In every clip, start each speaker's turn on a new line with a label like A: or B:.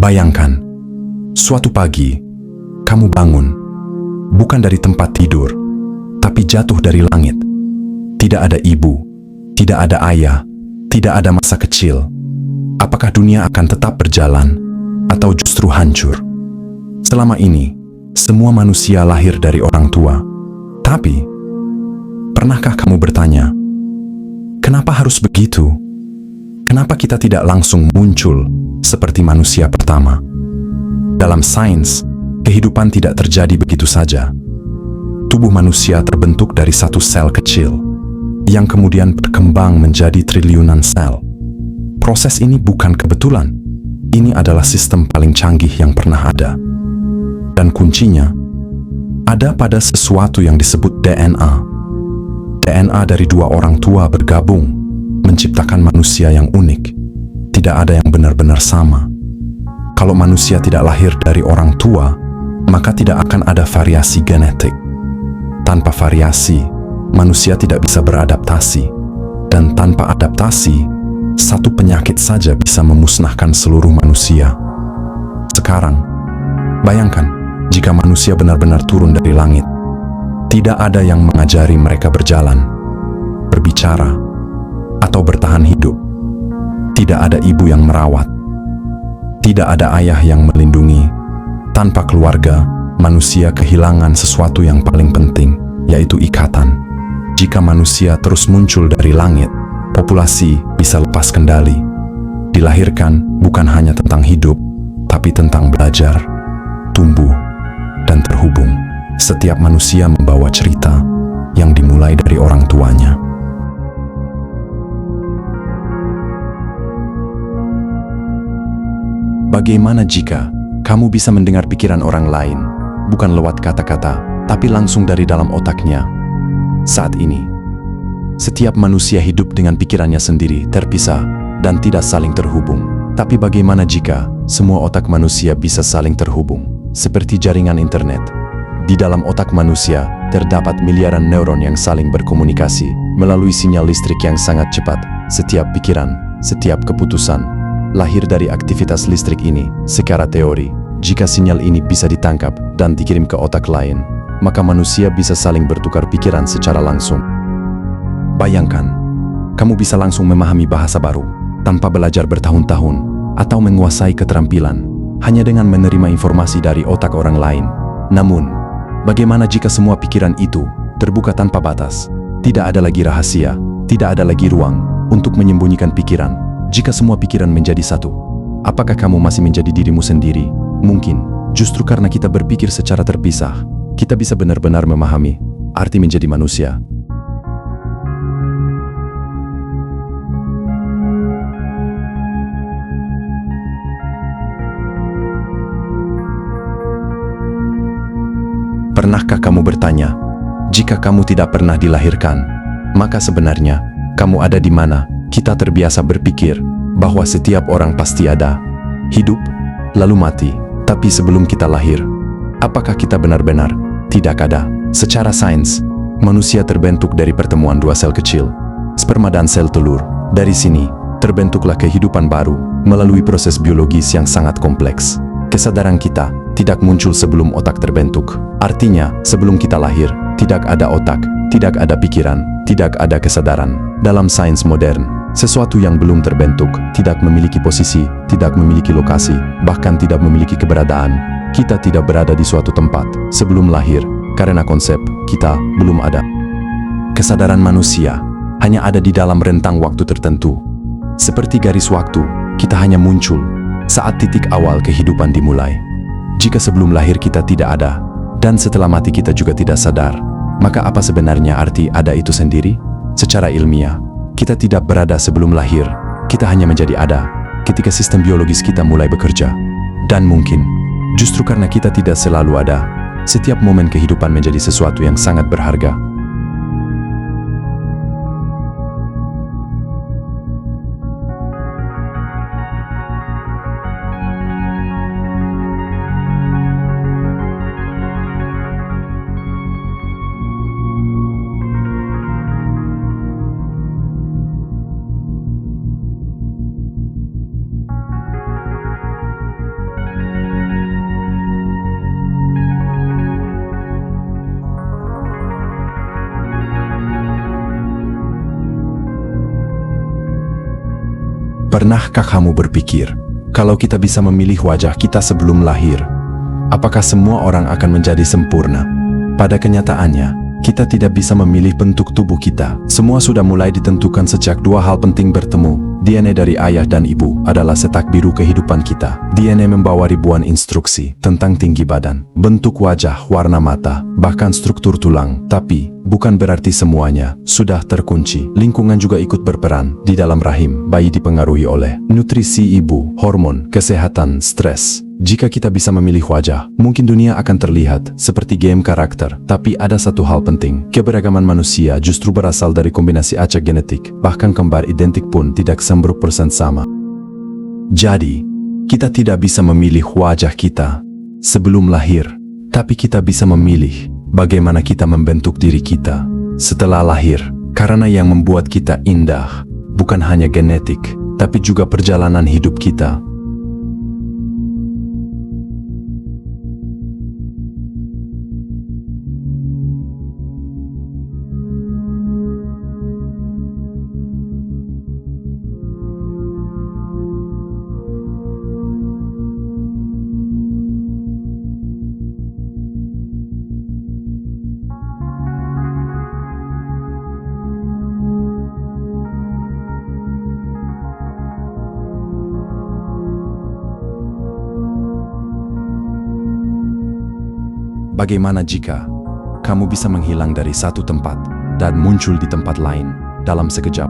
A: Bayangkan, suatu pagi, kamu bangun, bukan dari tempat tidur, tapi jatuh dari langit. Tidak ada ibu, tidak ada ayah, tidak ada masa kecil. Apakah dunia akan tetap berjalan, atau justru hancur? Selama ini, semua manusia lahir dari orang tua. Tapi, pernahkah kamu bertanya, kenapa harus begitu? Kenapa kita tidak langsung muncul seperti manusia pertama? Dalam sains, kehidupan tidak terjadi begitu saja. Tubuh manusia terbentuk dari satu sel kecil, yang kemudian berkembang menjadi triliunan sel. Proses ini bukan kebetulan. Ini adalah sistem paling canggih yang pernah ada. Dan kuncinya ada pada sesuatu yang disebut DNA. DNA dari dua orang tua bergabung menciptakan manusia yang unik. Tidak ada yang benar-benar sama. Kalau manusia tidak lahir dari orang tua, maka tidak akan ada variasi genetik. Tanpa variasi, manusia tidak bisa beradaptasi. Dan tanpa adaptasi, satu penyakit saja bisa memusnahkan seluruh manusia. Sekarang, bayangkan jika manusia benar-benar turun dari langit. Tidak ada yang mengajari mereka berjalan, berbicara, atau bertahan hidup. Tidak ada ibu yang merawat. Tidak ada ayah yang melindungi. Tanpa keluarga, manusia kehilangan sesuatu yang paling penting, yaitu ikatan. Jika manusia terus muncul dari langit, populasi bisa lepas kendali. Dilahirkan bukan hanya tentang hidup, tapi tentang belajar, tumbuh, dan terhubung. Setiap manusia membawa cerita yang dimulai dari orang tuanya. Bagaimana jika kamu bisa mendengar pikiran orang lain, bukan lewat kata-kata, tapi langsung dari dalam otaknya? Saat ini, setiap manusia hidup dengan pikirannya sendiri, terpisah, dan tidak saling terhubung. Tapi bagaimana jika semua otak manusia bisa saling terhubung, seperti jaringan internet? Di dalam otak manusia, terdapat miliaran neuron yang saling berkomunikasi melalui sinyal listrik yang sangat cepat. Setiap pikiran, setiap keputusan, lahir dari aktivitas listrik ini. Secara teori, jika sinyal ini bisa ditangkap dan dikirim ke otak lain, maka manusia bisa saling bertukar pikiran secara langsung. Bayangkan, kamu bisa langsung memahami bahasa baru, tanpa belajar bertahun-tahun, atau menguasai keterampilan, hanya dengan menerima informasi dari otak orang lain. Namun, bagaimana jika semua pikiran itu terbuka tanpa batas? Tidak ada lagi rahasia, tidak ada lagi ruang untuk menyembunyikan pikiran. Jika semua pikiran menjadi satu, apakah kamu masih menjadi dirimu sendiri? Mungkin, justru karena kita berpikir secara terpisah, kita bisa benar-benar memahami arti menjadi manusia. Pernahkah kamu bertanya, jika kamu tidak pernah dilahirkan, maka sebenarnya kamu ada di mana? Kita terbiasa berpikir bahwa setiap orang pasti ada, hidup, lalu mati. Tapi sebelum kita lahir, apakah kita benar-benar tidak ada? Secara sains, manusia terbentuk dari pertemuan dua sel kecil, sperma dan sel telur. Dari sini, terbentuklah kehidupan baru melalui proses biologis yang sangat kompleks. Kesadaran kita tidak muncul sebelum otak terbentuk. Artinya, sebelum kita lahir, tidak ada otak, tidak ada pikiran, tidak ada kesadaran. Dalam sains modern, sesuatu yang belum terbentuk tidak memiliki posisi, tidak memiliki lokasi, bahkan tidak memiliki keberadaan. Kita tidak berada di suatu tempat sebelum lahir, karena konsep kita belum ada. Kesadaran manusia hanya ada di dalam rentang waktu tertentu. Seperti garis waktu, kita hanya muncul saat titik awal kehidupan dimulai. Jika sebelum lahir kita tidak ada, dan setelah mati kita juga tidak sadar, maka apa sebenarnya arti ada itu sendiri? Secara ilmiah, kita tidak berada sebelum lahir, kita hanya menjadi ada ketika sistem biologis kita mulai bekerja. Dan mungkin, justru karena kita tidak selalu ada, setiap momen kehidupan menjadi sesuatu yang sangat berharga. Pernahkah kamu berpikir, kalau kita bisa memilih wajah kita sebelum lahir, apakah semua orang akan menjadi sempurna? Pada kenyataannya, kita tidak bisa memilih bentuk tubuh kita. Semua sudah mulai ditentukan sejak dua hal penting bertemu. DNA dari ayah dan ibu adalah setak biru kehidupan kita. DNA membawa ribuan instruksi tentang tinggi badan, bentuk wajah, warna mata, bahkan struktur tulang. Tapi, bukan berarti semuanya sudah terkunci. Lingkungan juga ikut berperan. Di dalam rahim, bayi dipengaruhi oleh nutrisi ibu, hormon, kesehatan, stres. Jika kita bisa memilih wajah, mungkin dunia akan terlihat seperti game karakter. Tapi ada satu hal penting, keberagaman manusia justru berasal dari kombinasi acak genetik. Bahkan kembar identik pun tidak 100% sama. Jadi, kita tidak bisa memilih wajah kita sebelum lahir. Tapi kita bisa memilih bagaimana kita membentuk diri kita setelah lahir. Karena yang membuat kita indah bukan hanya genetik, tapi juga perjalanan hidup kita. Bagaimana jika kamu bisa menghilang dari satu tempat dan muncul di tempat lain dalam sekejap?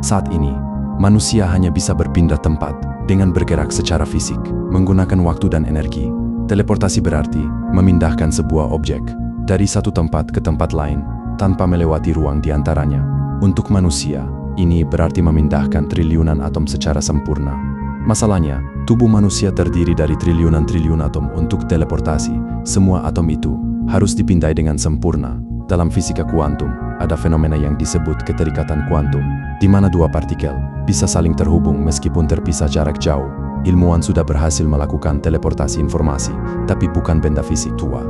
A: Saat ini, manusia hanya bisa berpindah tempat dengan bergerak secara fisik, menggunakan waktu dan energi. Teleportasi berarti memindahkan sebuah objek dari satu tempat ke tempat lain tanpa melewati ruang di antaranya. Untuk manusia, ini berarti memindahkan triliunan atom secara sempurna. Masalahnya, tubuh manusia terdiri dari triliunan atom. Untuk teleportasi, semua atom itu harus dipindai dengan sempurna. Dalam fisika kuantum, ada fenomena yang disebut keterikatan kuantum, di mana dua partikel bisa saling terhubung meskipun terpisah jarak jauh. Ilmuwan sudah berhasil melakukan teleportasi informasi, tapi bukan benda fisik tua.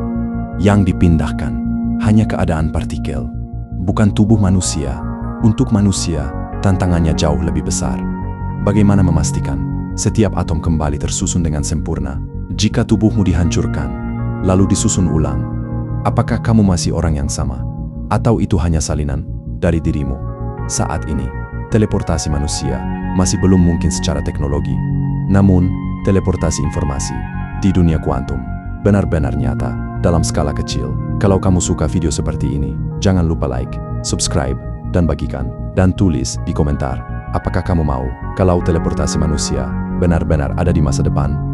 A: Yang dipindahkan hanya keadaan partikel, bukan tubuh manusia. Untuk manusia, tantangannya jauh lebih besar. Bagaimana memastikan setiap atom kembali tersusun dengan sempurna? Jika tubuhmu dihancurkan, lalu disusun ulang, apakah kamu masih orang yang sama? Atau itu hanya salinan dari dirimu? Saat ini, teleportasi manusia masih belum mungkin secara teknologi. Namun, teleportasi informasi di dunia kuantum benar-benar nyata dalam skala kecil. Kalau kamu suka video seperti ini, jangan lupa like, subscribe, dan bagikan. Dan tulis di komentar, apakah kamu mau kalau teleportasi manusia benar-benar ada di masa depan?